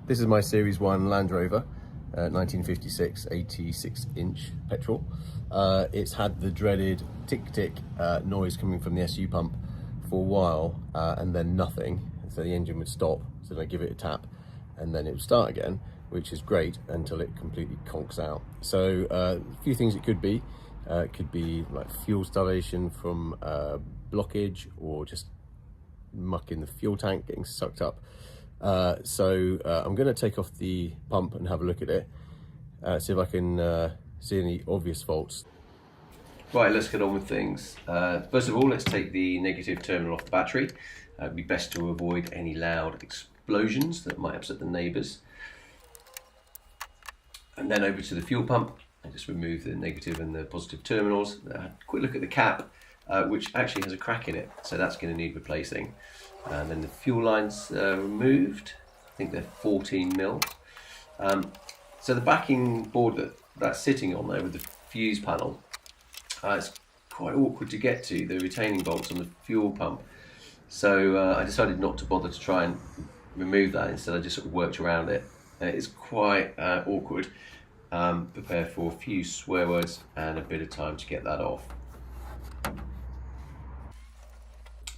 This is my Series 1 Land Rover, 1956, 86-inch petrol. It's had the dreaded tick-tick noise coming from the SU pump for a while, and then nothing. So the engine would stop, so I give it a tap, and then it would start again, which is great until it completely conks out. So a few things it could be. It could be like fuel starvation from blockage, or just muck in the fuel tank getting sucked up. I'm going to take off the pump and have a look at it, see if I can see any obvious faults. Right, let's get on with things. First of all, let's take the negative terminal off the battery. It'd be best to avoid any loud explosions that might upset the neighbours. And then over to the fuel pump, and just remove the negative and the positive terminals. Quick look at the cap, which actually has a crack in it, so that's going to need replacing. And then the fuel lines removed. I think they're 14mm. So the backing board that's sitting on there with the fuse panel, it's quite awkward to get to, the retaining bolts on the fuel pump. So I decided not to bother to try and remove that. Instead I just sort of worked around it. It's quite awkward. Prepare for a few swear words and a bit of time to get that off.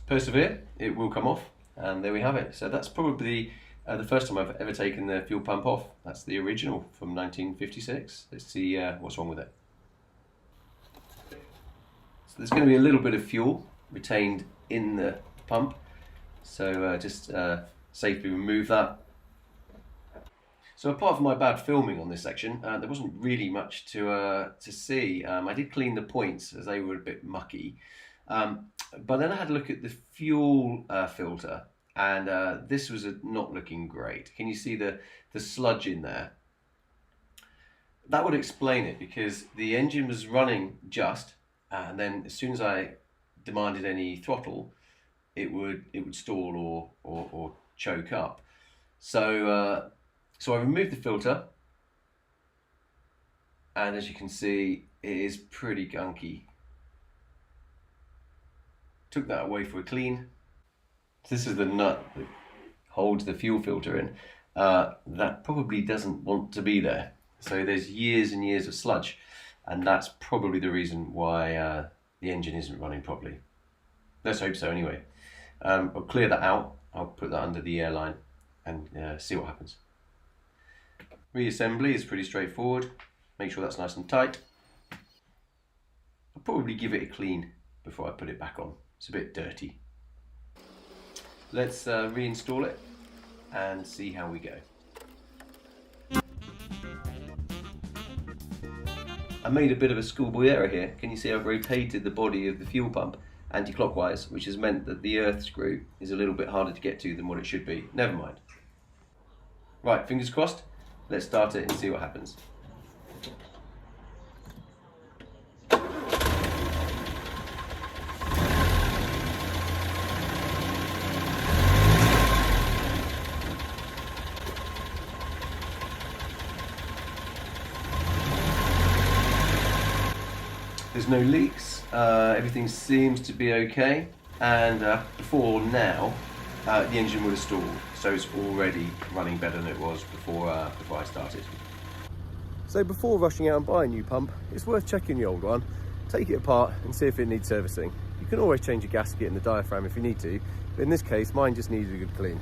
Persevere, it will come off, and there we have it. So that's probably the first time I've ever taken the fuel pump off. That's the original from 1956. Let's see what's wrong with it. So there's going to be a little bit of fuel retained in the pump, so just safely remove that. So apart from my bad filming on this section, there wasn't really much to see. I did clean the points as they were a bit mucky. But then I had a look at the fuel filter, and this was not looking great. Can you see the sludge in there? That would explain it, because the engine was running just, and then as soon as I demanded any throttle, it would stall or choke up. So I removed the filter, and as you can see, it is pretty gunky. Took that away for a clean. This is the nut that holds the fuel filter in. That probably doesn't want to be there. So there's years and years of sludge, and that's probably the reason why the engine isn't running properly. Let's hope so anyway. I'll clear that out. I'll put that under the airline and see what happens. Reassembly is pretty straightforward. Make sure that's nice and tight. I'll probably give it a clean before I put it back on. It's a bit dirty. Let's reinstall it and see how we go. I made a bit of a schoolboy error here. Can you see I've rotated the body of the fuel pump anti-clockwise, which has meant that the earth screw is a little bit harder to get to than what it should be. Never mind. Right, fingers crossed. Let's start it and see what happens. There's no leaks, everything seems to be okay, and before now the engine would have stalled, so it's already running better than it was before I started. So before rushing out and buying a new pump, it's worth checking the old one, take it apart and see if it needs servicing. You can always change a gasket and the diaphragm if you need to, but in this case mine just needed a good clean.